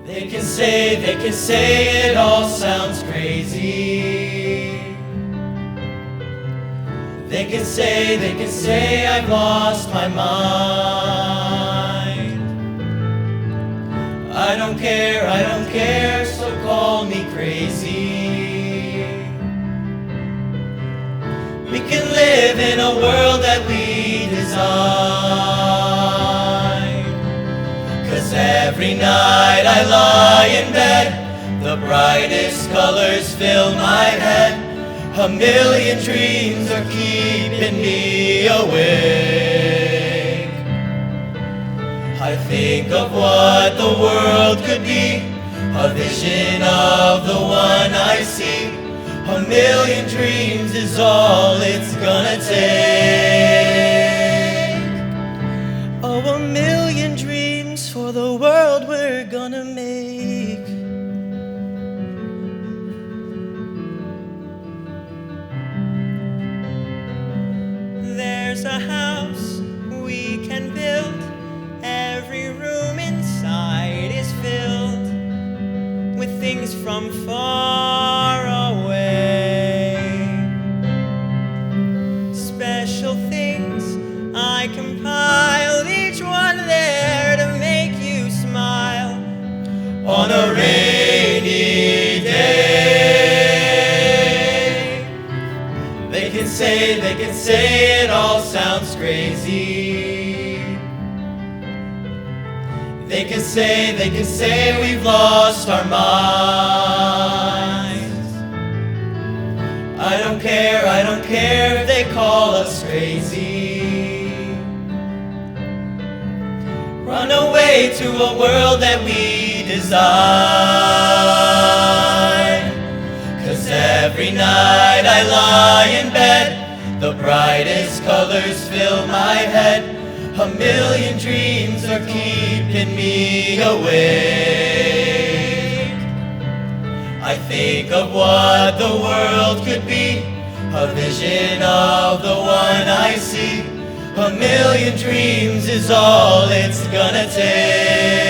They can say it all sounds crazy. They can say I've lost my mind. I don't care, so call me crazy. We can live in a world that we design. 'Cause every night I lie in bed, the brightest colors fill my head. A million dreams are keeping me awake. I think of what the world could be, a vision of the one I see. A million dreams is all it's gonna take. Oh, a million dreams for the world we're gonna make. There's a house we can build. Every room inside is filled with things from far away. Special things I compile, each one there to make you smile on a rainy day. They can say it all sounds crazy. They can say we've lost our minds. I don't care if they call us crazy. Run away to a world that we design. 'Cause every night I lie in bed, the brightest colors fill my head. A million dreams are keeping me awake. I think of what the world could be, a vision of the one I see. A million dreams is all it's gonna take.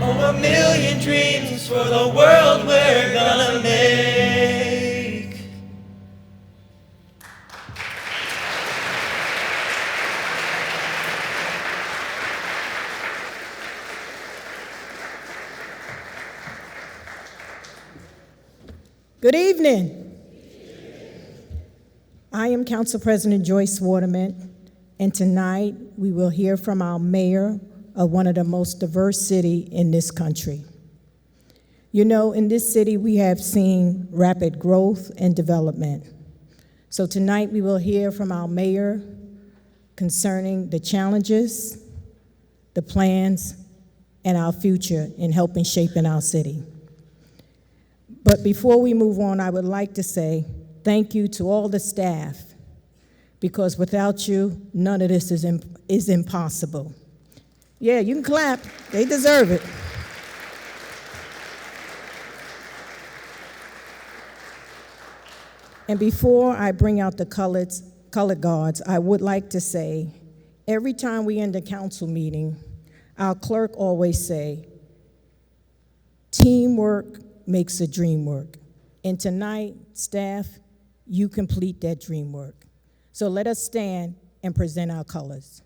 Oh, a million dreams for the world we're gonna make. Good evening. I am Council President Joyce Waterman, and tonight we will hear from our mayor of one of the most diverse cities in this country. You know, in this city we have seen rapid growth and development. So tonight we will hear from our mayor concerning the challenges, the plans, and our future in helping shaping our city. But before we move on, I would like to say thank you to all the staff, because without you, none of this is impossible. Yeah, you can clap. They deserve it. And before I bring out the color guards, I would like to say, every time we end a council meeting, our clerk always say, teamwork makes the dream work. And tonight, staff, you complete that dream work. So let us stand and present our colors.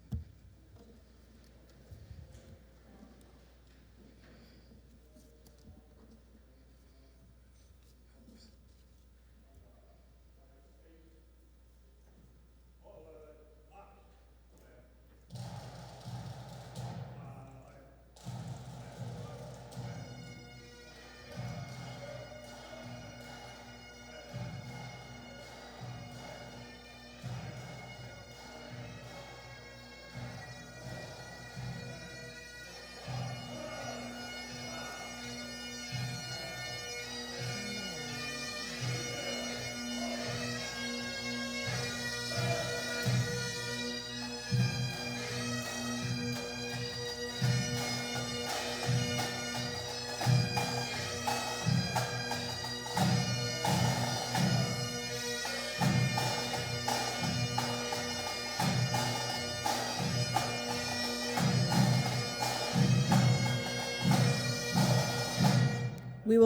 We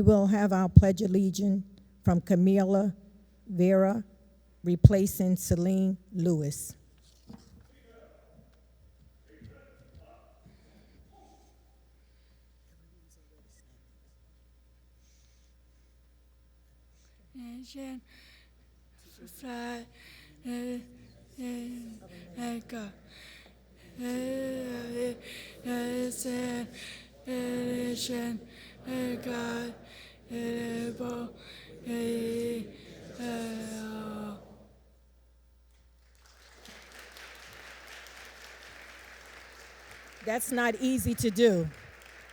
will have our Pledge of Allegiance from Camila Vera, replacing Celine Lewis. Nation, fly, echo, nation, God, That's not easy to do.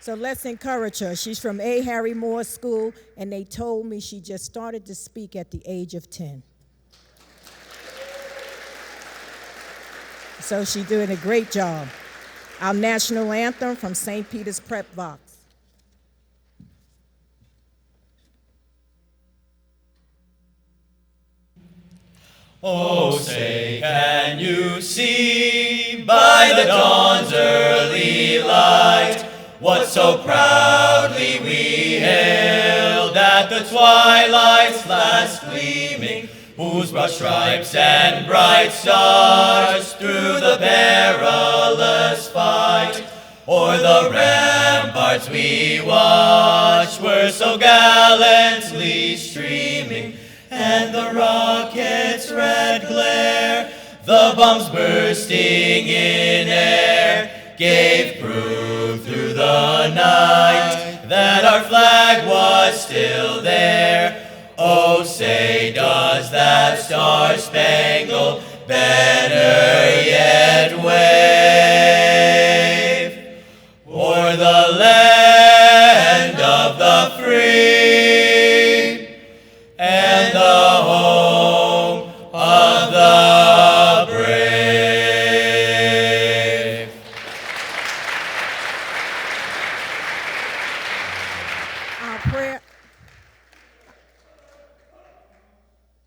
So let's encourage her. She's from A. Harry Moore School, and they told me she just started to speak at the age of 10. So she's doing a great job. Our national anthem from St. Peter's Prep Box. Oh, say, can you see by the dawn's early light what so proudly we hailed at the twilight's last gleaming, whose broad stripes and bright stars through the perilous fight o'er the ramparts we watched were so gallantly streaming, and the rocket's red glare, the bombs bursting in air, gave proof through the night that our flag was still there. Oh, say, does that star-spangled banner yet wave o'er the land of the free and the home of the brave?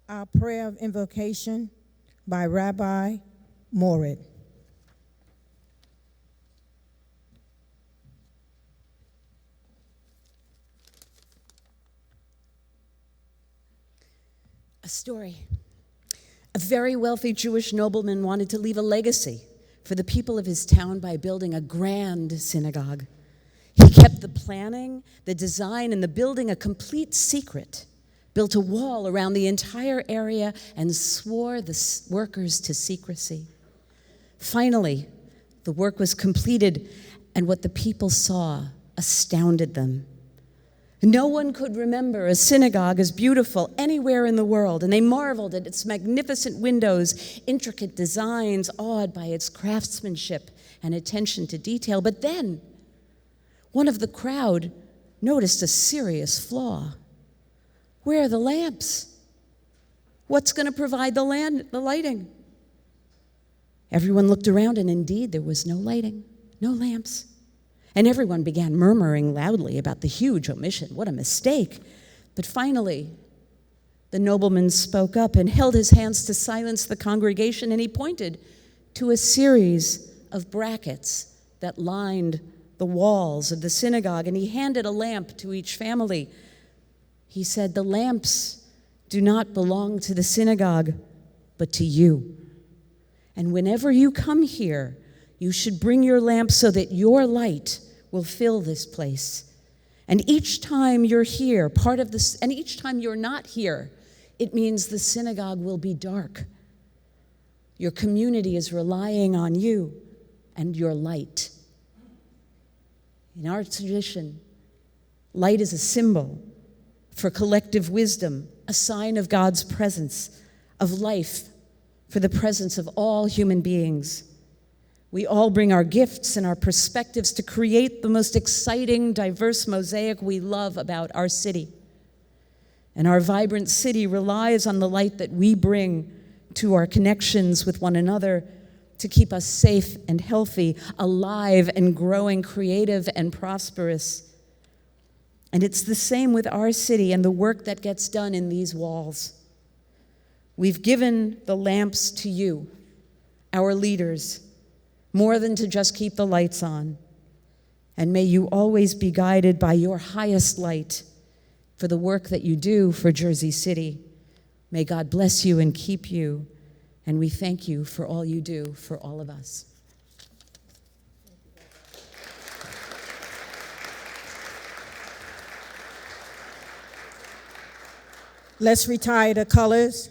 Our prayer of invocation by Rabbi Morid. A story. A very wealthy Jewish nobleman wanted to leave a legacy for the people of his town by building a grand synagogue. He kept the planning, the design, and the building a complete secret, built a wall around the entire area, and swore the workers to secrecy. Finally, the work was completed, and what the people saw astounded them. No one could remember a synagogue as beautiful anywhere in the world, and they marveled at its magnificent windows, intricate designs, awed by its craftsmanship and attention to detail. But then, one of the crowd noticed a serious flaw. Where are the lamps? What's going to provide the lighting? Everyone looked around, and indeed, there was no lighting, no lamps. And everyone began murmuring loudly about the huge omission. What a mistake. But finally, the nobleman spoke up and held his hands to silence the congregation, and he pointed to a series of brackets that lined the walls of the synagogue, and he handed a lamp to each family. He said, "The lamps do not belong to the synagogue, but to you. And whenever you come here, you should bring your lamp so that your light will fill this place. And each time you're here, and each time you're not here, it means the synagogue will be dark. Your community is relying on you and your light." In our tradition, light is a symbol for collective wisdom, a sign of God's presence, of life, for the presence of all human beings. We all bring our gifts and our perspectives to create the most exciting, diverse mosaic we love about our city. And our vibrant city relies on the light that we bring to our connections with one another to keep us safe and healthy, alive and growing, creative and prosperous. And it's the same with our city and the work that gets done in these walls. We've given the lamps to you, our leaders. more than to just keep the lights on. And may you always be guided by your highest light for the work that you do for Jersey City. May God bless you and keep you, and we thank you for all you do for all of us. Let's retire the colors.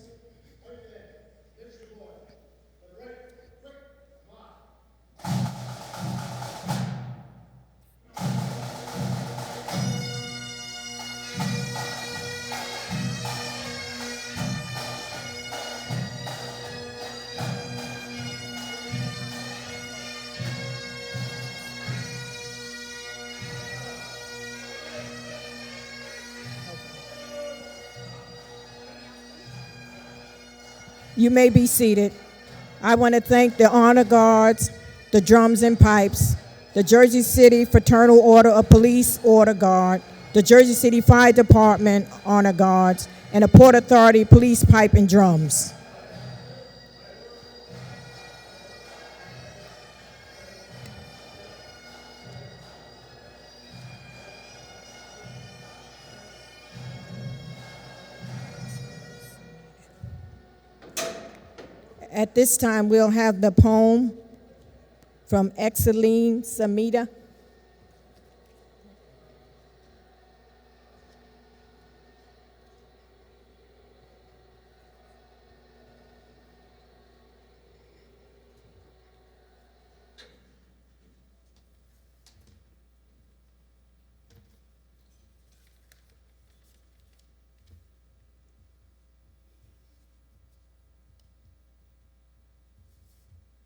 You may be seated. I want to thank the honor guards, the drums and pipes, the Jersey City Fraternal Order of Police Order Guard, the Jersey City Fire Department Honor Guards, and the Port Authority Police Pipe and Drums. At this time, we'll have the poem from Exeline Samita.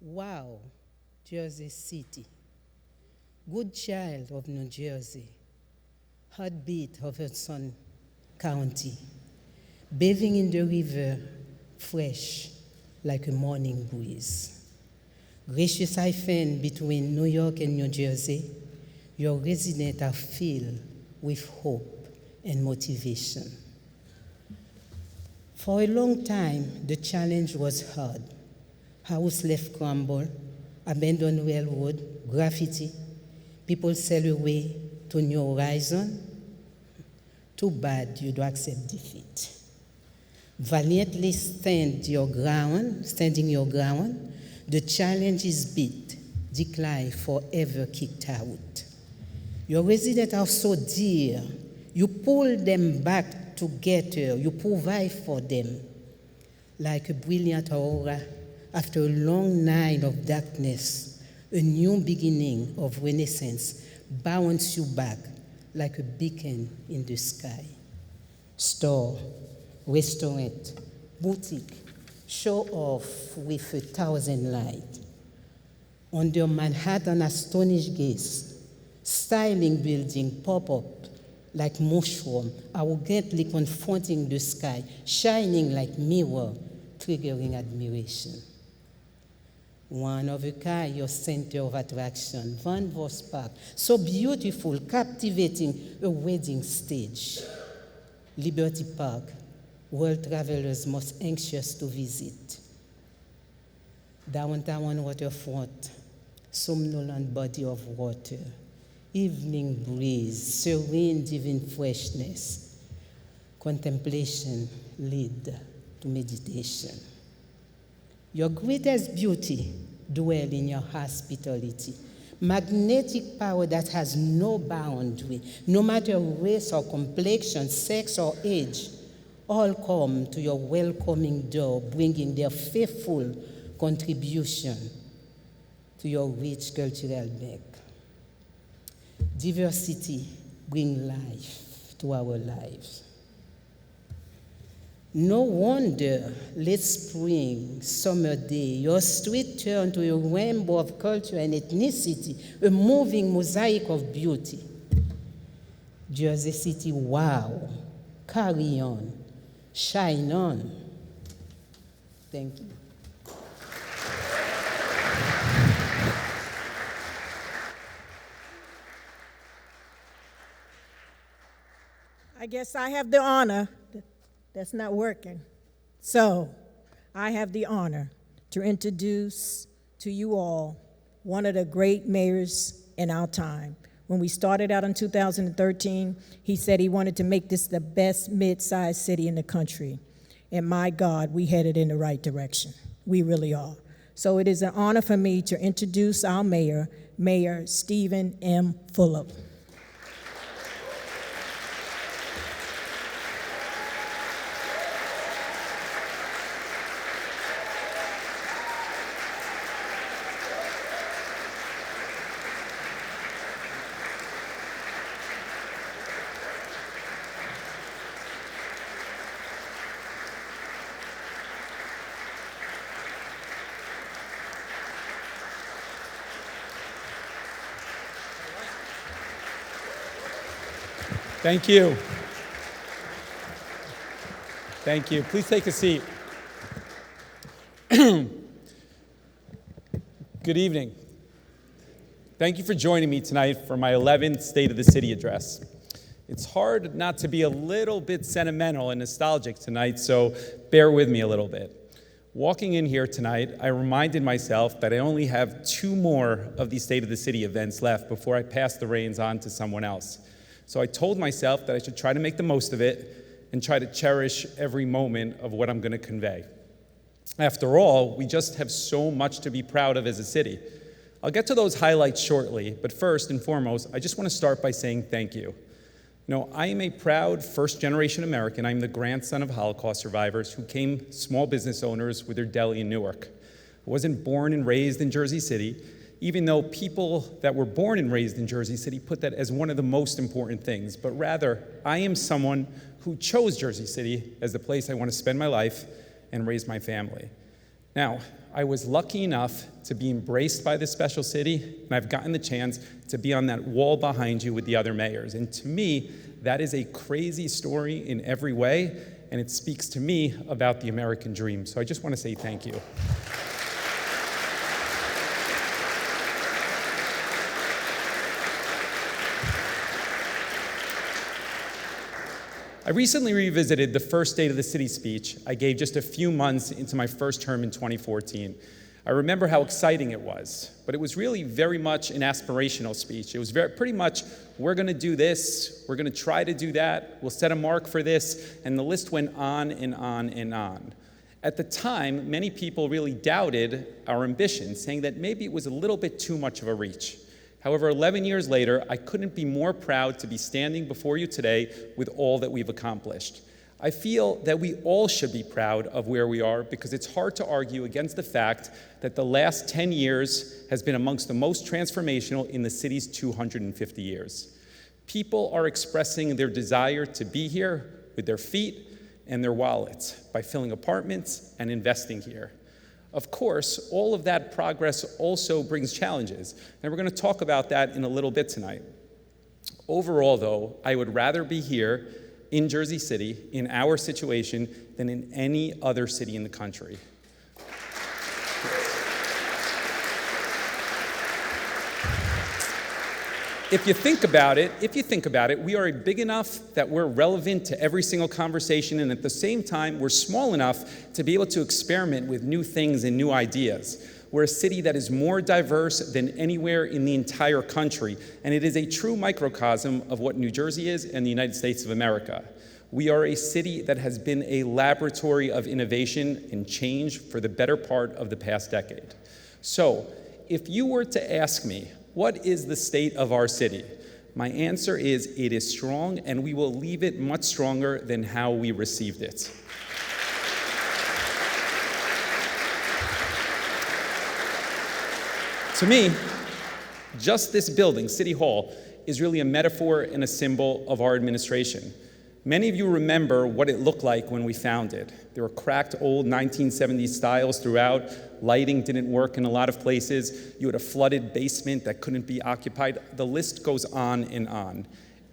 Wow, Jersey City, good child of New Jersey, heartbeat of Hudson County, bathing in the river, fresh like a morning breeze. Gracious hyphen between New York and New Jersey, your residents are filled with hope and motivation. For a long time, the challenge was hard. House left crumble, abandoned railroad, graffiti, people sail away to new horizon. Too bad you do accept defeat. Valiantly standing your ground, the challenge is beat, decline forever kicked out. Your residents are so dear, you pull them back together, you provide for them like a brilliant aurora. After a long night of darkness, a new beginning of renaissance bounces you back like a beacon in the sky. Store, restaurant, boutique, show off with 1,000 lights. Under Manhattan astonished gaze, styling building pop up like mushroom, arrogantly confronting the sky, shining like mirror, triggering admiration. One of a kind, your center of attraction, Van Voss Park, so beautiful, captivating, a wedding stage. Liberty Park, world travelers most anxious to visit. Downtown waterfront, somnolent body of water, evening breeze, serene divine freshness. Contemplation lead to meditation. Your greatest beauty dwells in your hospitality. Magnetic power that has no boundary, no matter race or complexion, sex or age, all come to your welcoming door, bringing their faithful contribution to your rich cultural bank. Diversity brings life to our lives. No wonder, late spring, summer day, your street turned to a rainbow of culture and ethnicity, a moving mosaic of beauty. Jersey City, wow, carry on, shine on. Thank you. I guess I have the honor. That's not working. So, I have the honor to introduce to you all one of the great mayors in our time. When we started out in 2013, he said he wanted to make this the best mid-sized city in the country. And my God, we headed in the right direction. We really are. So it is an honor for me to introduce our mayor, Mayor Stephen M. Fulop. Thank you. Thank you. Please take a seat. Good evening. Thank you for joining me tonight for my 11th State of the City address. It's hard not to be a little bit sentimental and nostalgic tonight, so bear with me a little bit. Walking in here tonight, I reminded myself that I only have 2 more of these State of the City events left before I pass the reins on to someone else. So I told myself that I should try to make the most of it and try to cherish every moment of what I'm going to convey. After all, we just have so much to be proud of as a city. I'll get to those highlights shortly, but first and foremost, I just want to start by saying thank you. I am a proud first-generation American. I'm the grandson of Holocaust survivors who became small business owners with their deli in Newark. I wasn't born and raised in Jersey City, even though people that were born and raised in Jersey City put that as one of the most important things. But rather, I am someone who chose Jersey City as the place I want to spend my life and raise my family. Now, I was lucky enough to be embraced by this special city, and I've gotten the chance to be on that wall behind you with the other mayors. And to me, that is a crazy story in every way, and it speaks to me about the American dream. So I just want to say thank you. I recently revisited the first State of the City speech I gave just a few months into my first term in 2014. I remember how exciting it was, but it was really very much an aspirational speech. It was pretty much, we're going to do this, we're going to try to do that, we'll set a mark for this, and the list went on and on and on. At the time, many people really doubted our ambition, saying that maybe it was a little bit too much of a reach. However, 11 years later, I couldn't be more proud to be standing before you today with all that we've accomplished. I feel that we all should be proud of where we are because it's hard to argue against the fact that the last 10 years has been amongst the most transformational in the city's 250 years. People are expressing their desire to be here with their feet and their wallets by filling apartments and investing here. Of course, all of that progress also brings challenges, and we're going to talk about that in a little bit tonight. Overall, though, I would rather be here in Jersey City, in our situation, than in any other city in the country. If you think about it, we are big enough that we're relevant to every single conversation, and at the same time, we're small enough to be able to experiment with new things and new ideas. We're a city that is more diverse than anywhere in the entire country, and it is a true microcosm of what New Jersey is and the United States of America. We are a city that has been a laboratory of innovation and change for the better part of the past decade. So, if you were to ask me, what is the state of our city? My answer is, it is strong, and we will leave it much stronger than how we received it. To me, just this building, City Hall, is really a metaphor and a symbol of our administration. Many of you remember what it looked like when we found it. There were cracked old 1970s styles throughout. Lighting didn't work in a lot of places. You had a flooded basement that couldn't be occupied. The list goes on and on.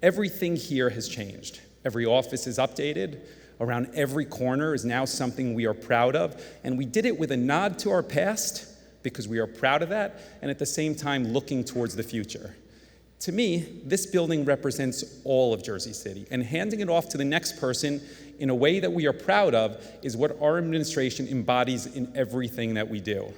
Everything here has changed. Every office is updated. Around every corner is now something we are proud of. And we did it with a nod to our past because we are proud of that, and at the same time looking towards the future. To me, this building represents all of Jersey City, and handing it off to the next person in a way that we are proud of is what our administration embodies in everything that we do.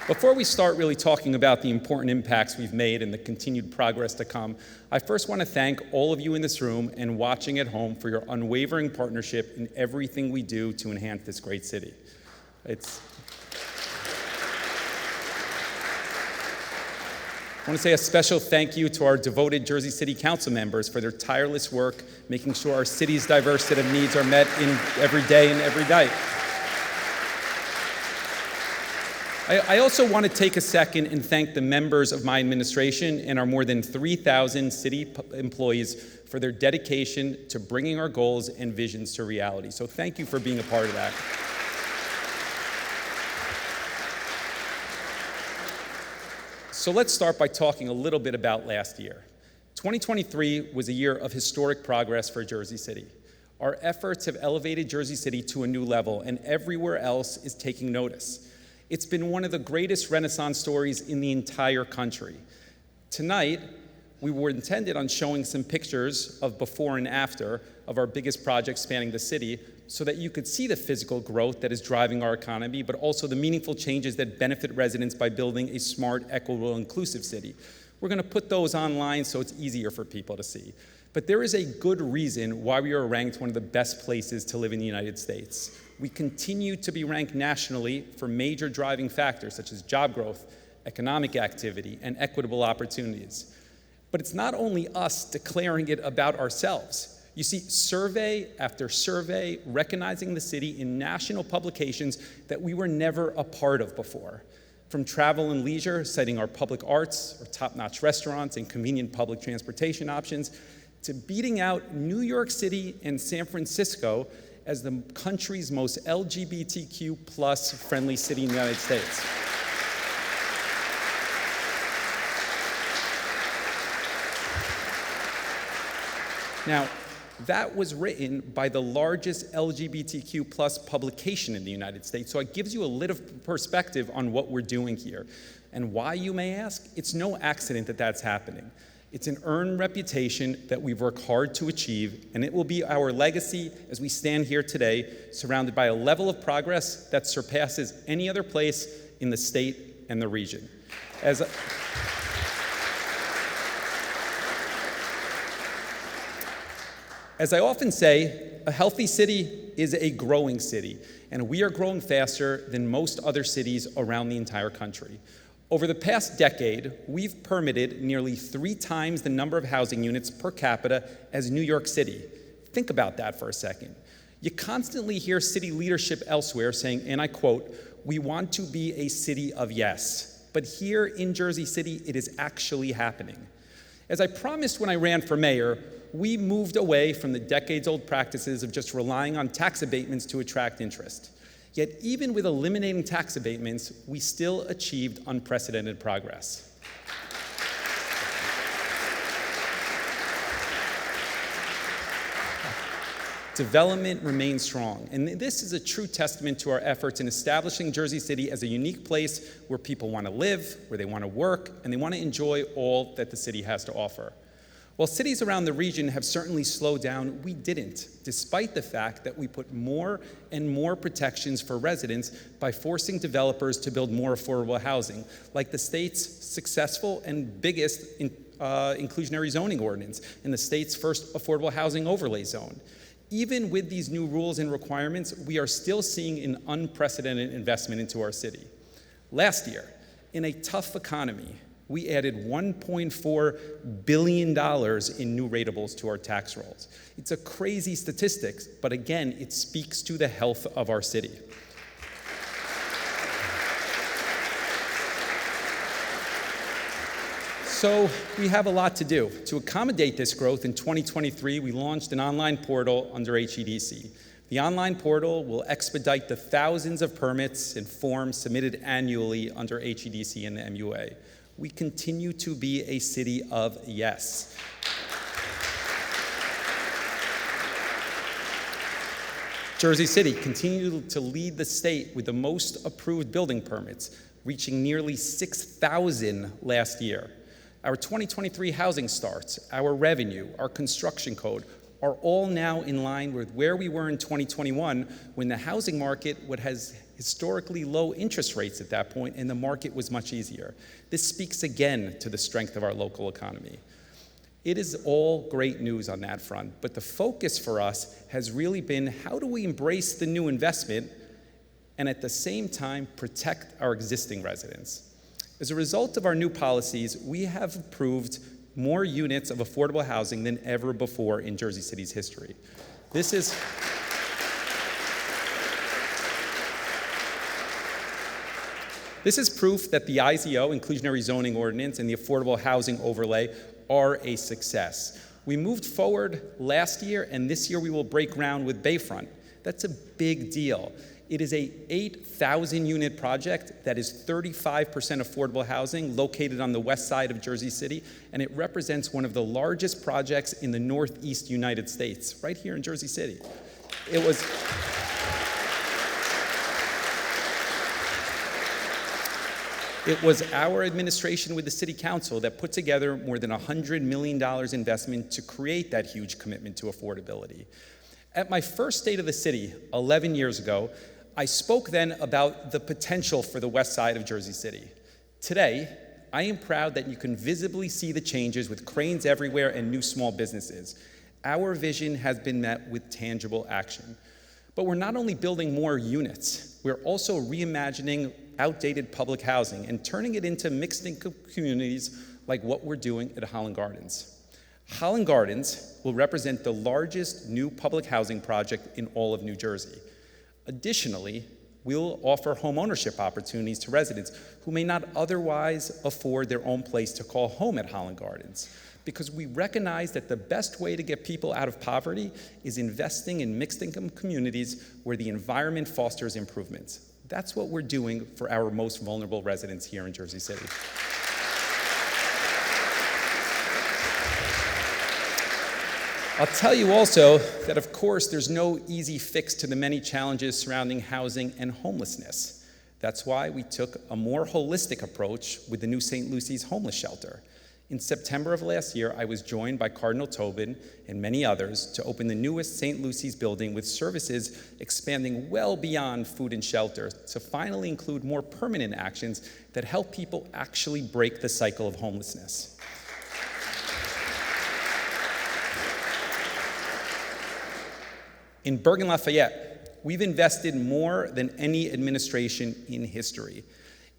Before we start really talking about the important impacts we've made and the continued progress to come, I first want to thank all of you in this room and watching at home for your unwavering partnership in everything we do to enhance this great city. I want to say a special thank you to our devoted Jersey City Council members for their tireless work, making sure our city's diverse set of needs are met in every day and every night. I also want to take a second and thank the members of my administration and our more than 3,000 city employees for their dedication to bringing our goals and visions to reality. So thank you for being a part of that. So let's start by talking a little bit about last year. 2023 was a year of historic progress for Jersey City. Our efforts have elevated Jersey City to a new level, and everywhere else is taking notice. It's been one of the greatest Renaissance stories in the entire country. Tonight, we were intended on showing some pictures of before and after of our biggest projects spanning the city so that you could see the physical growth that is driving our economy, but also the meaningful changes that benefit residents by building a smart, equitable, inclusive city. We're going to put those online so it's easier for people to see. But there is a good reason why we are ranked one of the best places to live in the United States. We continue to be ranked nationally for major driving factors such as job growth, economic activity, and equitable opportunities. But it's not only us declaring it about ourselves. You see, survey after survey recognizing the city in national publications that we were never a part of before. From Travel and Leisure, citing our public arts, our top-notch restaurants, and convenient public transportation options, to beating out New York City and San Francisco as the country's most LGBTQ plus friendly city in the United States. Now, that was written by the largest LGBTQ plus publication in the United States, so it gives you a little perspective on what we're doing here. And why, you may ask? It's no accident that that's happening. It's an earned reputation that we've worked hard to achieve, and it will be our legacy as we stand here today, surrounded by a level of progress that surpasses any other place in the state and the region. As I often say, a healthy city is a growing city, and we are growing faster than most other cities around the entire country. Over the past decade, we've permitted nearly 3 times the number of housing units per capita as New York City. Think about that for a second. You constantly hear city leadership elsewhere saying, and I quote, "We want to be a city of yes." But here in Jersey City, it is actually happening. As I promised when I ran for mayor, we moved away from the decades-old practices of just relying on tax abatements to attract interest. Yet even with eliminating tax abatements, we still achieved unprecedented progress. Development remains strong, and this is a true testament to our efforts in establishing Jersey City as a unique place where people want to live, where they want to work, and they want to enjoy all that the city has to offer. While cities around the region have certainly slowed down, we didn't, despite the fact that we put more and more protections for residents by forcing developers to build more affordable housing, like the state's successful and biggest inclusionary zoning ordinance and the state's first affordable housing overlay zone. Even with these new rules and requirements, we are still seeing an unprecedented investment into our city. Last year, in a tough economy, we added $1.4 billion in new ratables to our tax rolls. It's a crazy statistic, but again, it speaks to the health of our city. So we have a lot to do. To accommodate this growth, in 2023, we launched an online portal under HEDC. The online portal will expedite the thousands of permits and forms submitted annually under HEDC and the MUA. We continue to be a city of yes. Jersey City continued to lead the state with the most approved building permits, reaching nearly 6,000 last year. Our 2023 housing starts, our revenue, our construction code are all now in line with where we were in 2021 when the housing market historically low interest rates at that point, and the market was much easier. This speaks again to the strength of our local economy. It is all great news on that front, but the focus for us has really been how do we embrace the new investment and at the same time protect our existing residents? As a result of our new policies, we have approved more units of affordable housing than ever before in Jersey City's history. This is proof that the IZO, Inclusionary Zoning Ordinance, and the Affordable Housing Overlay are a success. We moved forward last year, and this year we will break ground with Bayfront. That's a big deal. It is a 8,000 unit project that is 35% affordable housing located on the west side of Jersey City, and it represents one of the largest projects in the Northeast United States, right here in Jersey City. It was our administration with the City Council that put together more than $100 million investment to create that huge commitment to affordability. At my first State of the City 11 years ago, I spoke then about the potential for the west side of Jersey City. Today, I am proud that you can visibly see the changes with cranes everywhere and new small businesses. Our vision has been met with tangible action. But we're not only building more units, we're also reimagining outdated public housing and turning it into mixed-income communities like what we're doing at Holland Gardens. Holland Gardens will represent the largest new public housing project in all of New Jersey. Additionally, we'll offer home ownership opportunities to residents who may not otherwise afford their own place to call home at Holland Gardens, because we recognize that the best way to get people out of poverty is investing in mixed-income communities where the environment fosters improvements. That's what we're doing for our most vulnerable residents here in Jersey City. I'll tell you also that, of course, there's no easy fix to the many challenges surrounding housing and homelessness. That's why we took a more holistic approach with the new St. Lucy's homeless shelter. In September of last year, I was joined by Cardinal Tobin and many others to open the newest St. Lucy's building with services expanding well beyond food and shelter to finally include more permanent actions that help people actually break the cycle of homelessness. In Bergen-Lafayette, we've invested more than any administration in history.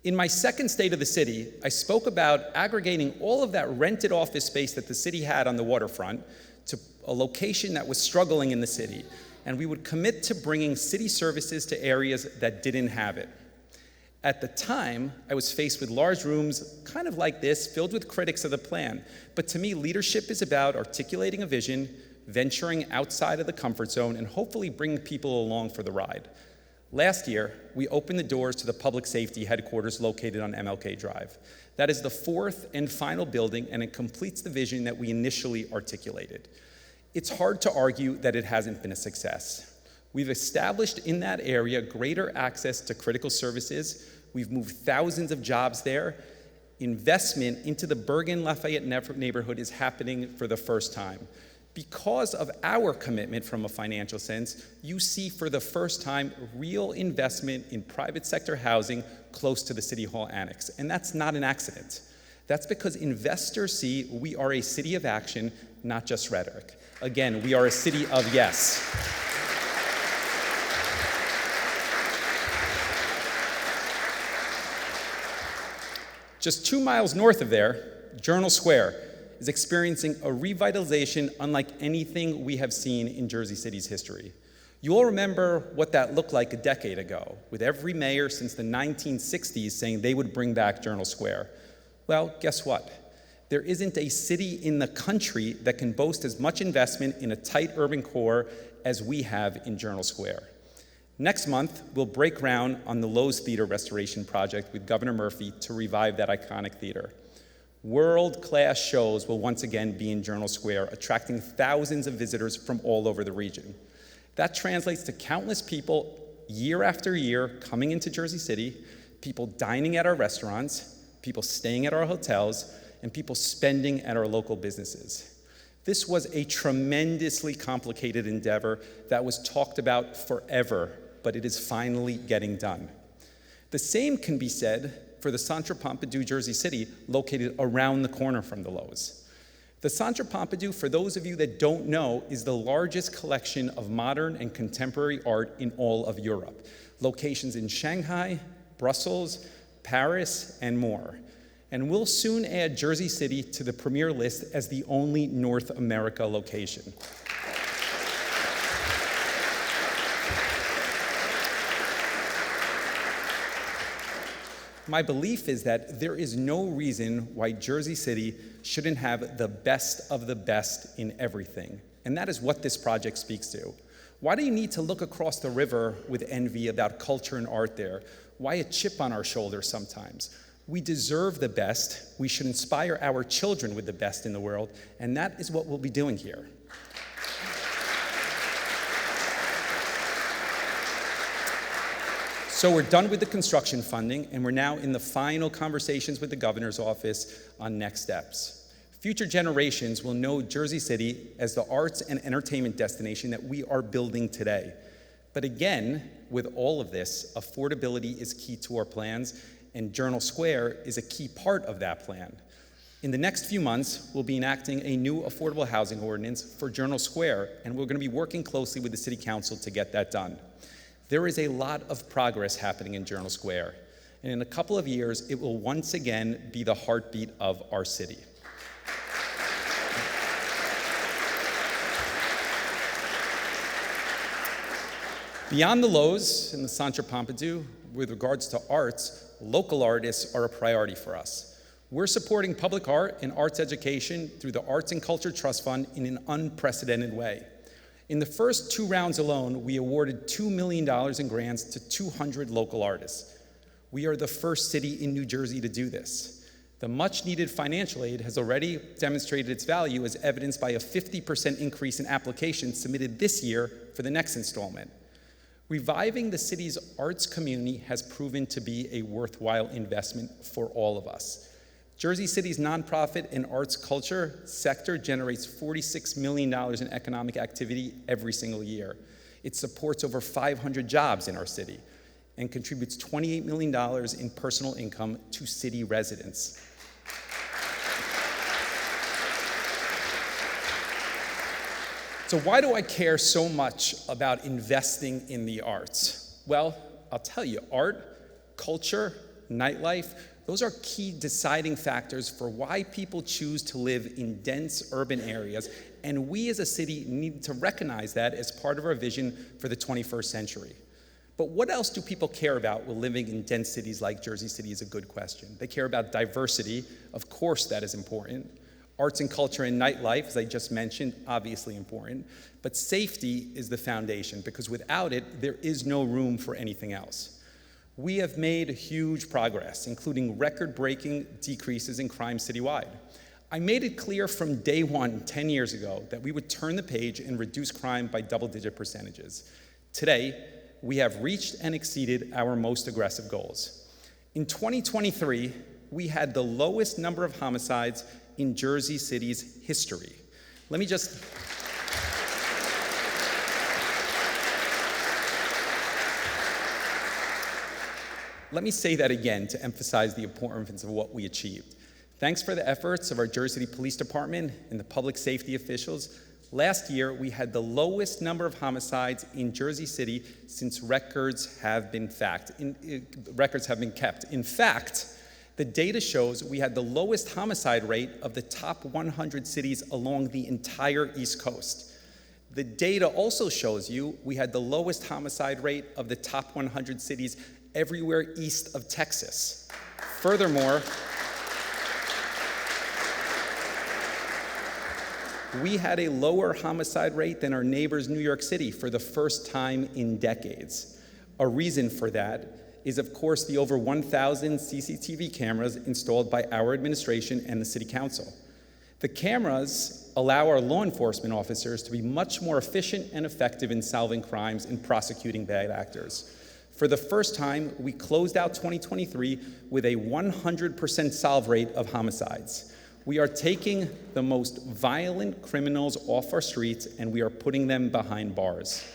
In my second State of the City, I spoke about aggregating all of that rented office space that the city had on the waterfront to a location that was struggling in the city, and we would commit to bringing city services to areas that didn't have it. At the time, I was faced with large rooms kind of like this, filled with critics of the plan. But to me, leadership is about articulating a vision, venturing outside of the comfort zone, and hopefully bringing people along for the ride. Last year, we opened the doors to the public safety headquarters located on MLK Drive. That is the fourth and final building, and it completes the vision that we initially articulated. It's hard to argue that it hasn't been a success. We've established in that area greater access to critical services. We've moved thousands of jobs there. Investment into the Bergen-Lafayette neighborhood is happening for the first time. Because of our commitment from a financial sense, you see for the first time real investment in private sector housing close to the City Hall Annex. And that's not an accident. That's because investors see we are a city of action, not just rhetoric. Again, we are a city of yes. Just 2 miles north of there, Journal Square is experiencing a revitalization unlike anything we have seen in Jersey City's history. You all remember what that looked like a decade ago, with every mayor since the 1960s saying they would bring back Journal Square. Well, guess what? There isn't a city in the country that can boast as much investment in a tight urban core as we have in Journal Square. Next month, we'll break ground on the Lowe's Theater restoration project with Governor Murphy to revive that iconic theater. World-class shows will once again be in Journal Square, attracting thousands of visitors from all over the region. That translates to countless people year after year coming into Jersey City, people dining at our restaurants, people staying at our hotels, and people spending at our local businesses. This was a tremendously complicated endeavor that was talked about forever, but it is finally getting done. The same can be said for the Centre Pompidou Jersey City, located around the corner from the Lowe's. The Centre Pompidou, for those of you that don't know, is the largest collection of modern and contemporary art in all of Europe. Locations in Shanghai, Brussels, Paris, and more. And we'll soon add Jersey City to the premier list as the only North America location. My belief is that there is no reason why Jersey City shouldn't have the best of the best in everything. And that is what this project speaks to. Why do you need to look across the river with envy about culture and art there? Why a chip on our shoulder sometimes? We deserve the best. We should inspire our children with the best in the world, and that is what we'll be doing here. So we're done with the construction funding, and we're now in the final conversations with the governor's office on next steps. Future generations will know Jersey City as the arts and entertainment destination that we are building today. But again, with all of this, affordability is key to our plans, and Journal Square is a key part of that plan. In the next few months, we'll be enacting a new affordable housing ordinance for Journal Square, and we're going to be working closely with the City Council to get that done. There is a lot of progress happening in Journal Square, and in a couple of years, it will once again be the heartbeat of our city. Beyond the Lowe's and the Centre Pompidou, with regards to arts, local artists are a priority for us. We're supporting public art and arts education through the Arts and Culture Trust Fund in an unprecedented way. In the first 2 rounds alone, we awarded $2 million in grants to 200 local artists. We are the first city in New Jersey to do this. The much-needed financial aid has already demonstrated its value, as evidenced by a 50% increase in applications submitted this year for the next installment. Reviving the city's arts community has proven to be a worthwhile investment for all of us. Jersey City's nonprofit and arts culture sector generates $46 million in economic activity every single year. It supports over 500 jobs in our city and contributes $28 million in personal income to city residents. So why do I care so much about investing in the arts? Well, I'll tell you, art, culture, nightlife, those are key deciding factors for why people choose to live in dense urban areas, and we as a city need to recognize that as part of our vision for the 21st century. But what else do people care about when living in dense cities like Jersey City is a good question. They care about diversity. Of course, that is important. Arts and culture and nightlife, as I just mentioned, obviously important. But safety is the foundation, because without it, there is no room for anything else. We have made huge progress, including record-breaking decreases in crime citywide. I made it clear from day one, 10 years ago, that we would turn the page and reduce crime by double-digit percentages. Today, we have reached and exceeded our most aggressive goals. In 2023, we had the lowest number of homicides in Jersey City's history. Let me say that again to emphasize the importance of what we achieved. Thanks for the efforts of our Jersey City Police Department and the public safety officials, last year we had the lowest number of homicides in Jersey City since records have been kept. In fact, the data shows we had the lowest homicide rate of the top 100 cities along the entire East Coast. The data also shows you we had the lowest homicide rate of the top 100 cities everywhere east of Texas. Furthermore, we had a lower homicide rate than our neighbors, New York City, for the first time in decades. A reason for that is, of course, the over 1,000 CCTV cameras installed by our administration and the City Council. The cameras allow our law enforcement officers to be much more efficient and effective in solving crimes and prosecuting bad actors. For the first time, we closed out 2023 with a 100% solve rate of homicides. We are taking the most violent criminals off our streets, and we are putting them behind bars.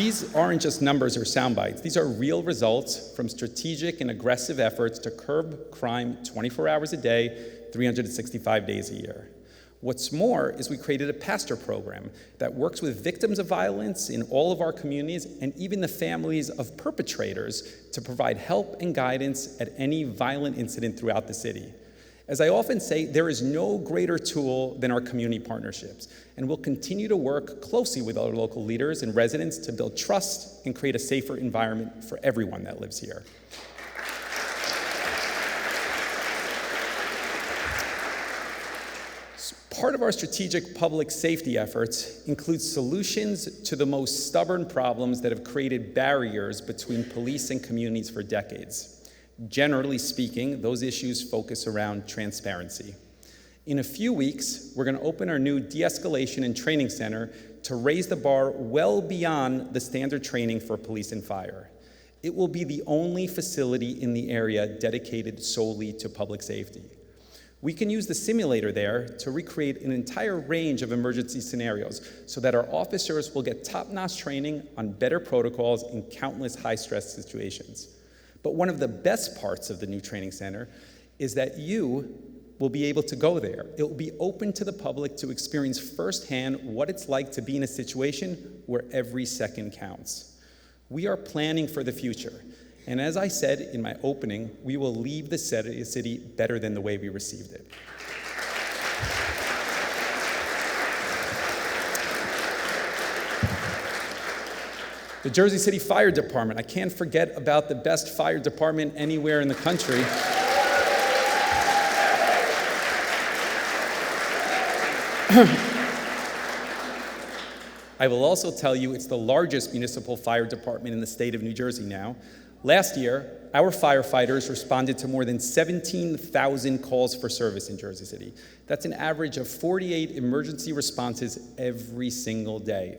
These aren't just numbers or sound bites. These are real results from strategic and aggressive efforts to curb crime 24 hours a day, 365 days a year. What's more is we created a pastor program that works with victims of violence in all of our communities and even the families of perpetrators to provide help and guidance at any violent incident throughout the city. As I often say, there is no greater tool than our community partnerships, and we'll continue to work closely with our local leaders and residents to build trust and create a safer environment for everyone that lives here. Part of our strategic public safety efforts includes solutions to the most stubborn problems that have created barriers between police and communities for decades. Generally speaking, those issues focus around transparency. In a few weeks, we're going to open our new de-escalation and training center to raise the bar well beyond the standard training for police and fire. It will be the only facility in the area dedicated solely to public safety. We can use the simulator there to recreate an entire range of emergency scenarios so that our officers will get top-notch training on better protocols in countless high-stress situations. But one of the best parts of the new training center is that you will be able to go there. It will be open to the public to experience firsthand what it's like to be in a situation where every second counts. We are planning for the future. And as I said in my opening, we will leave the city better than the way we received it. The Jersey City Fire Department. I can't forget about the best fire department anywhere in the country. I will also tell you it's the largest municipal fire department in the state of New Jersey now. Last year, our firefighters responded to more than 17,000 calls for service in Jersey City. That's an average of 48 emergency responses every single day.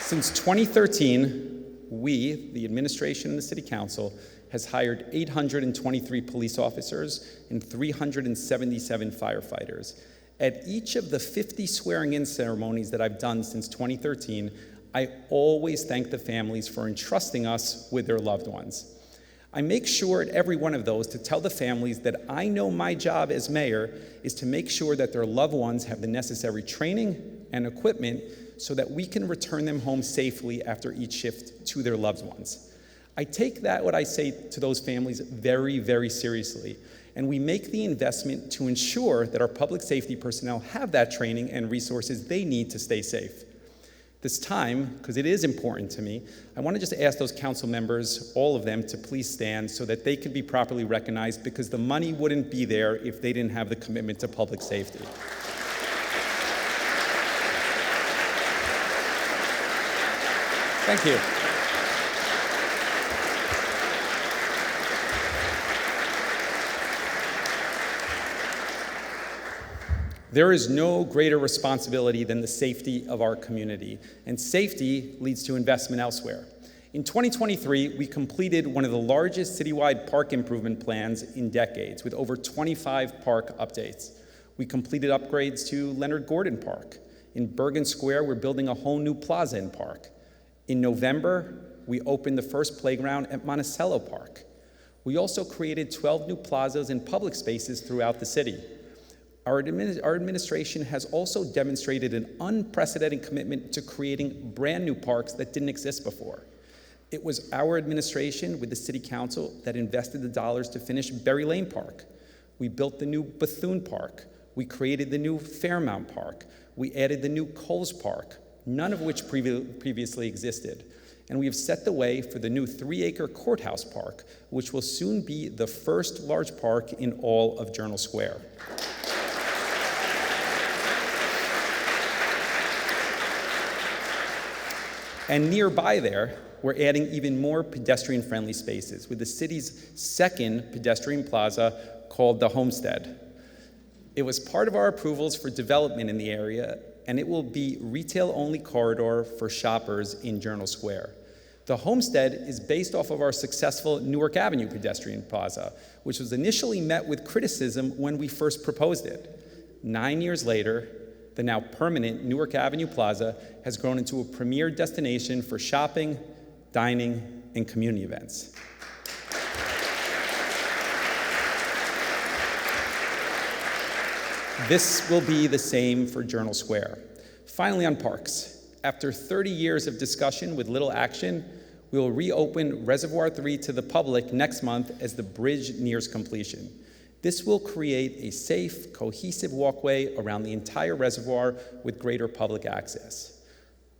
Since 2013, we, the administration and the City Council, has hired 823 police officers and 377 firefighters. At each of the 50 swearing-in ceremonies that I've done since 2013, I always thank the families for entrusting us with their loved ones. I make sure at every one of those to tell the families that I know my job as mayor is to make sure that their loved ones have the necessary training and equipment so that we can return them home safely after each shift to their loved ones. I take that, what I say to those families, very, very seriously. And we make the investment to ensure that our public safety personnel have that training and resources they need to stay safe. This time, because it is important to me, I want to just ask those council members, all of them, to please stand so that they can be properly recognized, because the money wouldn't be there if they didn't have the commitment to public safety. Thank you. There is no greater responsibility than the safety of our community, and safety leads to investment elsewhere. In 2023, we completed one of the largest citywide park improvement plans in decades, with over 25 park updates. We completed upgrades to Leonard Gordon Park. In Bergen Square, we're building a whole new plaza in Park. In November, we opened the first playground at Monticello Park. We also created 12 new plazas and public spaces throughout the city. Our administration has also demonstrated an unprecedented commitment to creating brand new parks that didn't exist before. It was our administration with the City Council that invested the dollars to finish Berry Lane Park. We built the new Bethune Park. We created the new Fairmount Park. We added the new Coles Park, none of which previously existed. And we have set the way for the new 3-acre Courthouse Park, which will soon be the first large park in all of Journal Square. And nearby there, we're adding even more pedestrian-friendly spaces with the city's second pedestrian plaza called the Homestead. It was part of our approvals for development in the area, and it will be retail-only corridor for shoppers in Journal Square. The Homestead is based off of our successful Newark Avenue pedestrian plaza, which was initially met with criticism when we first proposed it. 9 years later, the now permanent Newark Avenue Plaza has grown into a premier destination for shopping, dining, and community events. This will be the same for Journal Square. Finally, on parks. After 30 years of discussion with little action, we will reopen Reservoir 3 to the public next month as the bridge nears completion. This will create a safe, cohesive walkway around the entire reservoir with greater public access.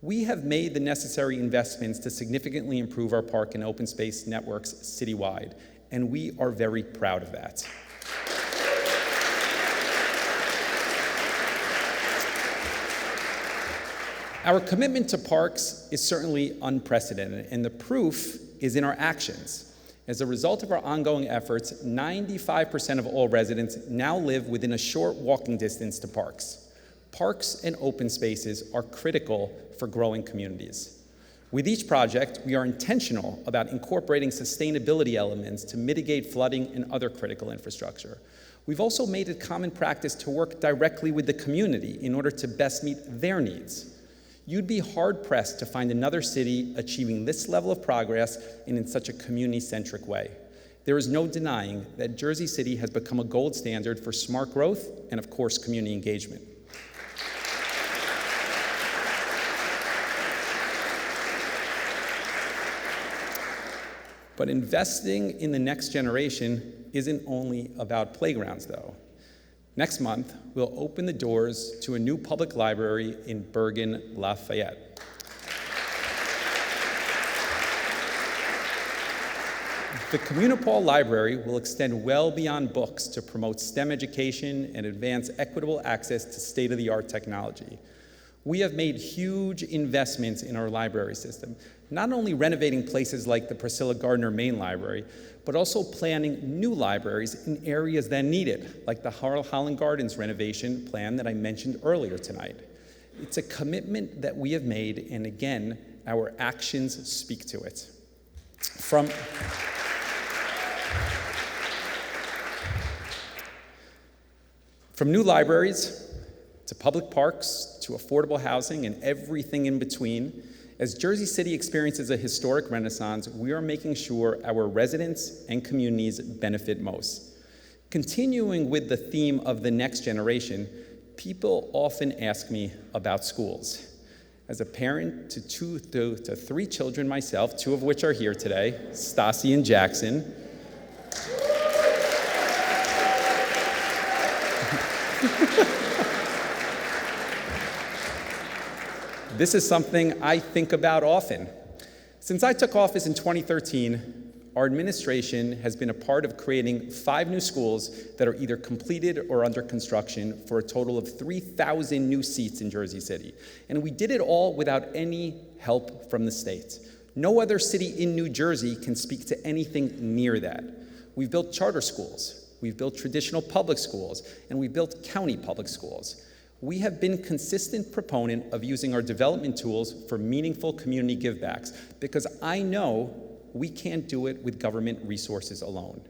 We have made the necessary investments to significantly improve our park and open space networks citywide, and we are very proud of that. Our commitment to parks is certainly unprecedented, and the proof is in our actions. As a result of our ongoing efforts, 95% of all residents now live within a short walking distance to parks. Parks and open spaces are critical for growing communities. With each project, we are intentional about incorporating sustainability elements to mitigate flooding and other critical infrastructure. We've also made it common practice to work directly with the community in order to best meet their needs. You'd be hard-pressed to find another city achieving this level of progress and in such a community-centric way. There is no denying that Jersey City has become a gold standard for smart growth and, of course, community engagement. But investing in the next generation isn't only about playgrounds, though. Next month, we'll open the doors to a new public library in Bergen, Lafayette. The Communipol Library will extend well beyond books to promote STEM education and advance equitable access to state-of-the-art technology. We have made huge investments in our library system, not only renovating places like the Priscilla Gardner Main Library, but also planning new libraries in areas that need it, like the Holland Gardens renovation plan that I mentioned earlier tonight. It's a commitment that we have made, and again, our actions speak to it. From new libraries, to public parks, to affordable housing, and everything in between, as Jersey City experiences a historic renaissance, we are making sure our residents and communities benefit most. Continuing with the theme of the next generation, people often ask me about schools. As a parent to three children myself, two of which are here today, Stassi and Jackson, this is something I think about often. Since I took office in 2013, our administration has been a part of creating 5 new schools that are either completed or under construction for a total of 3,000 new seats in Jersey City. And we did it all without any help from the state. No other city in New Jersey can speak to anything near that. We've built charter schools, we've built traditional public schools, and we've built county public schools. We have been consistent proponent of using our development tools for meaningful community givebacks because I know we can't do it with government resources alone.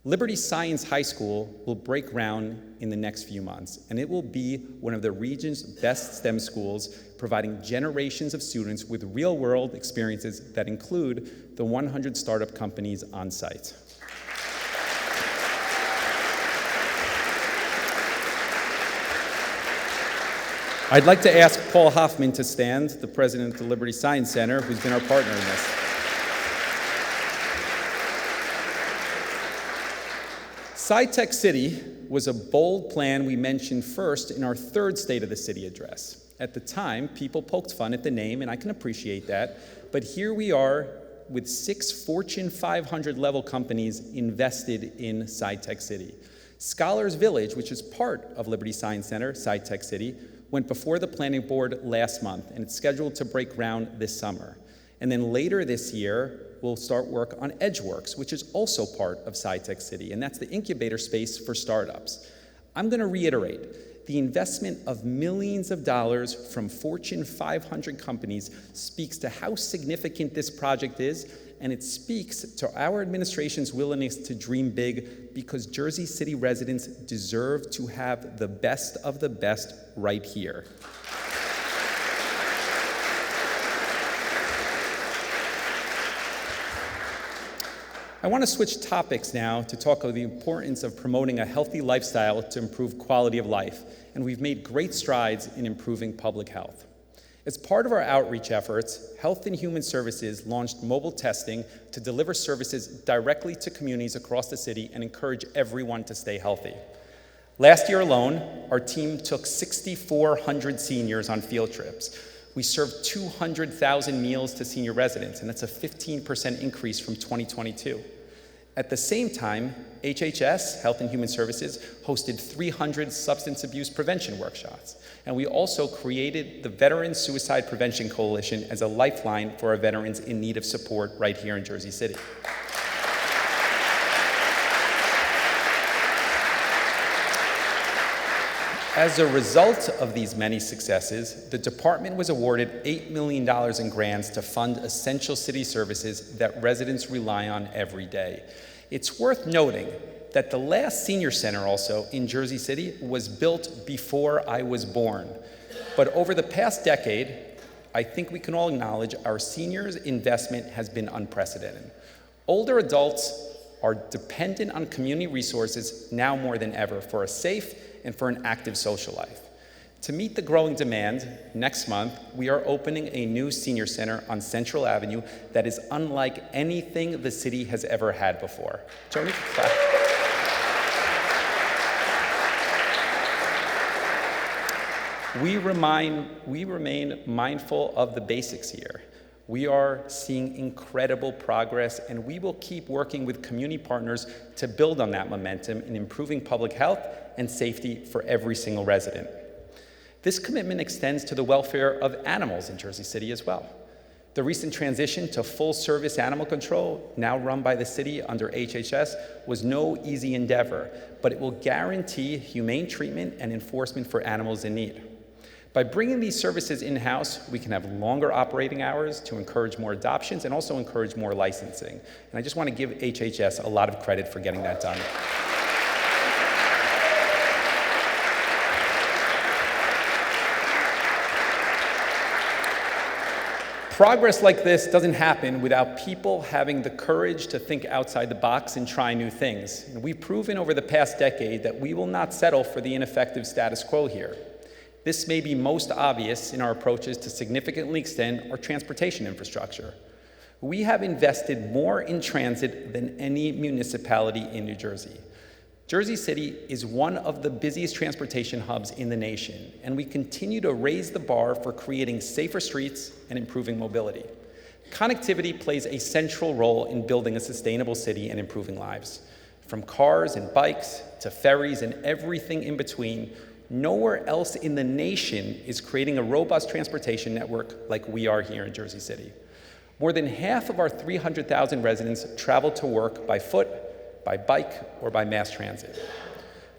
Liberty Science High School will break ground in the next few months, and it will be one of the region's best STEM schools, providing generations of students with real-world experiences that include the 100 startup companies on site. I'd like to ask Paul Hoffman to stand, the president of the Liberty Science Center, who's been our partner in this. SciTech City was a bold plan we mentioned first in our 3rd State of the City address. At the time, people poked fun at the name, and I can appreciate that, but here we are with 6 Fortune 500 level companies invested in SciTech City. Scholars Village, which is part of Liberty Science Center, SciTech City, went before the planning board last month, and it's scheduled to break ground this summer. And then later this year, we'll start work on EdgeWorks, which is also part of SciTech City, and that's the incubator space for startups. I'm going to reiterate, the investment of millions of dollars from Fortune 500 companies speaks to how significant this project is and it speaks to our administration's willingness to dream big, because Jersey City residents deserve to have the best of the best right here. I want to switch topics now to talk about the importance of promoting a healthy lifestyle to improve quality of life, and we've made great strides in improving public health. As part of our outreach efforts, Health and Human Services launched mobile testing to deliver services directly to communities across the city and encourage everyone to stay healthy. Last year alone, our team took 6,400 seniors on field trips. We served 200,000 meals to senior residents, and that's a 15% increase from 2022. At the same time, HHS, Health and Human Services, hosted 300 substance abuse prevention workshops. And we also created the Veteran Suicide Prevention Coalition as a lifeline for our veterans in need of support right here in Jersey City. As a result of these many successes, the department was awarded $8 million in grants to fund essential city services that residents rely on every day. It's worth noting that the last senior center also in Jersey City was built before I was born. But over the past decade, I think we can all acknowledge our seniors' investment has been unprecedented. Older adults are dependent on community resources now more than ever for a safe and for an active social life. To meet the growing demand, next month, we are opening a new senior center on Central Avenue that is unlike anything the city has ever had before. Joni, clap. We remain mindful of the basics here. We are seeing incredible progress, and we will keep working with community partners to build on that momentum in improving public health and safety for every single resident. This commitment extends to the welfare of animals in Jersey City as well. The recent transition to full-service animal control, now run by the city under HHS, was no easy endeavor, but it will guarantee humane treatment and enforcement for animals in need. By bringing these services in-house, we can have longer operating hours to encourage more adoptions and also encourage more licensing. And I just want to give HHS a lot of credit for getting that done. Progress like this doesn't happen without people having the courage to think outside the box and try new things. And we've proven over the past decade that we will not settle for the ineffective status quo here. This may be most obvious in our approaches to significantly extend our transportation infrastructure. We have invested more in transit than any municipality in New Jersey. Jersey City is one of the busiest transportation hubs in the nation, and we continue to raise the bar for creating safer streets and improving mobility. Connectivity plays a central role in building a sustainable city and improving lives. From cars and bikes to ferries and everything in between, nowhere else in the nation is creating a robust transportation network like we are here in Jersey City. More than half of our 300,000 residents travel to work by foot, by bike, or by mass transit.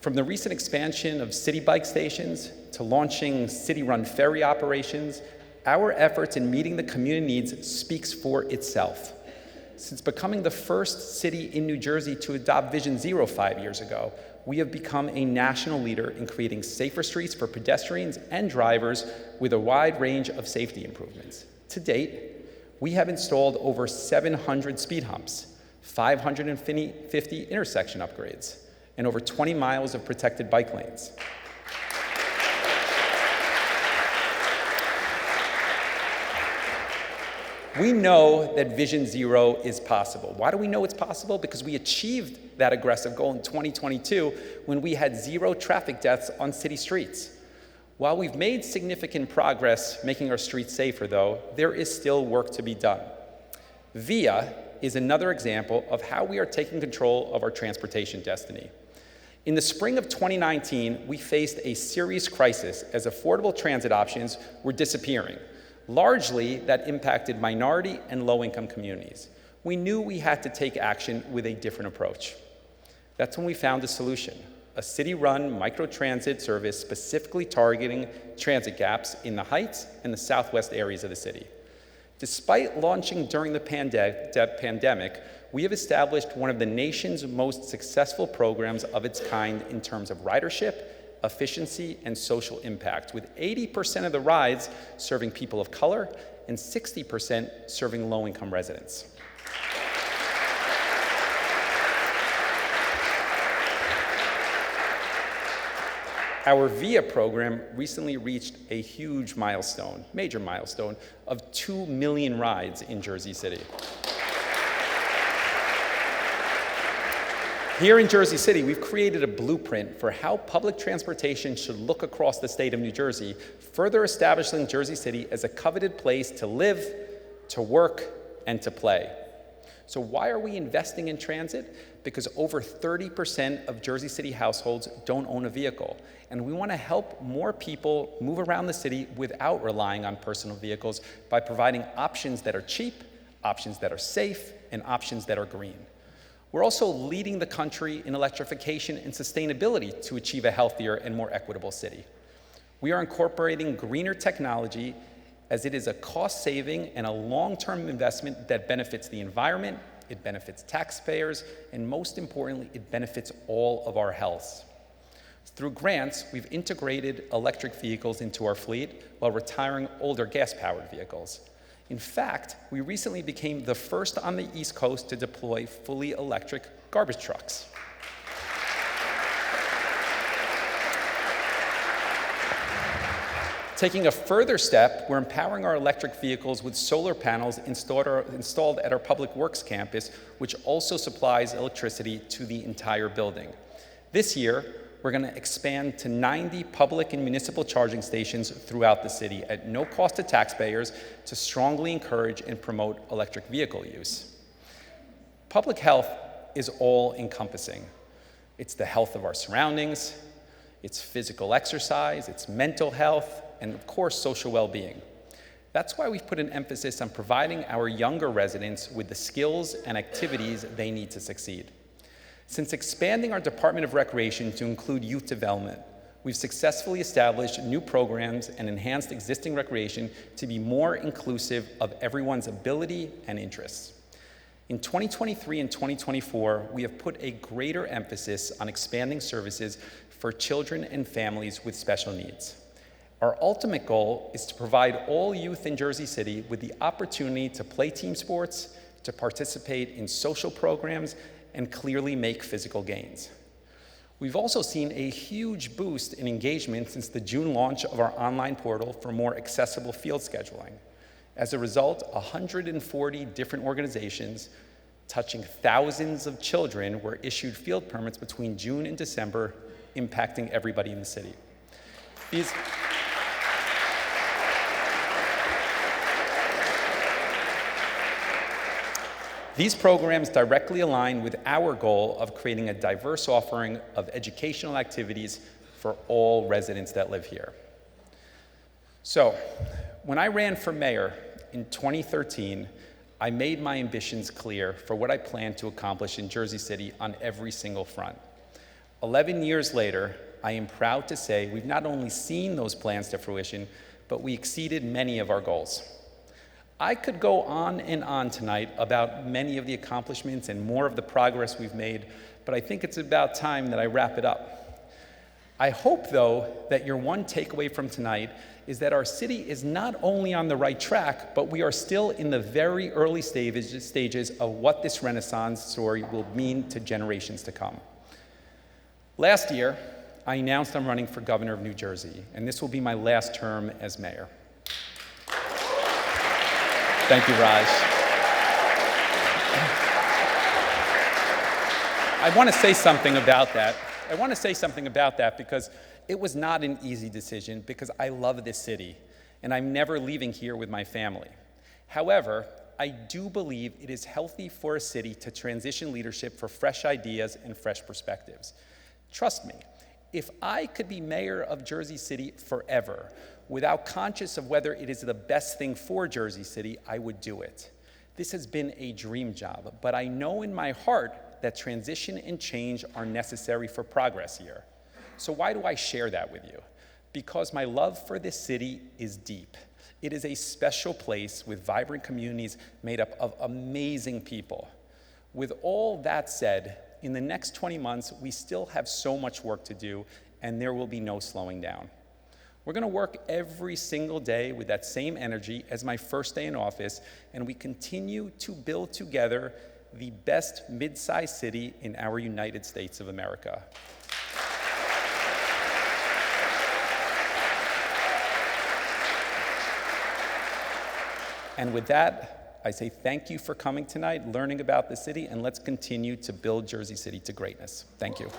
From the recent expansion of city bike stations to launching city-run ferry operations, our efforts in meeting the community needs speaks for itself. Since becoming the first city in New Jersey to adopt Vision Zero 5 years ago, we have become a national leader in creating safer streets for pedestrians and drivers with a wide range of safety improvements. To date, we have installed over 700 speed humps, 550 intersection upgrades, and over 20 miles of protected bike lanes. We know that Vision Zero is possible. Why do we know it's possible? Because we achieved that aggressive goal in 2022 when we had 0 traffic deaths on city streets. While we've made significant progress making our streets safer, though, there is still work to be done. VIA is another example of how we are taking control of our transportation destiny. In the spring of 2019, we faced a serious crisis as affordable transit options were disappearing. Largely, that impacted minority and low-income communities. We knew we had to take action with a different approach. That's when we found a solution, a city-run microtransit service specifically targeting transit gaps in the Heights and the southwest areas of the city. Despite launching during the pandemic, we have established one of the nation's most successful programs of its kind in terms of ridership, efficiency, and social impact, with 80% of the rides serving people of color and 60% serving low-income residents. Our VIA program recently reached a huge milestone, major milestone, of 2 million rides in Jersey City. Here in Jersey City, we've created a blueprint for how public transportation should look across the state of New Jersey, further establishing Jersey City as a coveted place to live, to work, and to play. So why are we investing in transit? Because over 30% of Jersey City households don't own a vehicle, and we want to help more people move around the city without relying on personal vehicles by providing options that are cheap, options that are safe, and options that are green. We're also leading the country in electrification and sustainability to achieve a healthier and more equitable city. We are incorporating greener technology as it is a cost-saving and a long-term investment that benefits the environment, it benefits taxpayers, and most importantly, it benefits all of our healths. Through grants, we've integrated electric vehicles into our fleet while retiring older gas-powered vehicles. In fact, we recently became the first on the East Coast to deploy fully electric garbage trucks. Taking a further step, we're empowering our electric vehicles with solar panels installed at our Public Works campus, which also supplies electricity to the entire building. This year, we're going to expand to 90 public and municipal charging stations throughout the city at no cost to taxpayers to strongly encourage and promote electric vehicle use. Public health is all-encompassing. It's the health of our surroundings, it's physical exercise, it's mental health, and of course, social well-being. That's why we've put an emphasis on providing our younger residents with the skills and activities they need to succeed. Since expanding our Department of Recreation to include youth development, we've successfully established new programs and enhanced existing recreation to be more inclusive of everyone's ability and interests. In 2023 and 2024, we have put a greater emphasis on expanding services for children and families with special needs. Our ultimate goal is to provide all youth in Jersey City with the opportunity to play team sports, to participate in social programs, and clearly make physical gains. We've also seen a huge boost in engagement since the June launch of our online portal for more accessible field scheduling. As a result, 140 different organizations touching thousands of children were issued field permits between June and December, impacting everybody in the city. These programs directly align with our goal of creating a diverse offering of educational activities for all residents that live here. So, when I ran for mayor in 2013, I made my ambitions clear for what I plan to accomplish in Jersey City on every single front. 11 years later, I am proud to say we've not only seen those plans to fruition, but we exceeded many of our goals. I could go on and on tonight about many of the accomplishments and more of the progress we've made, but I think it's about time that I wrap it up. I hope, though, that your one takeaway from tonight is that our city is not only on the right track, but we are still in the very early stages of what this Renaissance story will mean to generations to come. Last year, I announced I'm running for governor of New Jersey, and this will be my last term as mayor. Thank you, Raj. I want to say something about that. Because it was not an easy decision, because I love this city, and I'm never leaving here with my family. However, I do believe it is healthy for a city to transition leadership for fresh ideas and fresh perspectives. Trust me, if I could be mayor of Jersey City forever, without conscious of whether it is the best thing for Jersey City, I would do it. This has been a dream job, but I know in my heart that transition and change are necessary for progress here. So why do I share that with you? Because my love for this city is deep. It is a special place with vibrant communities made up of amazing people. With all that said, in the next 20 months, we still have so much work to do, and there will be no slowing down. We're going to work every single day with that same energy as my first day in office, and we continue to build together the best mid-sized city in our United States of America. And with that, I say thank you for coming tonight, learning about the city, and let's continue to build Jersey City to greatness. Thank you.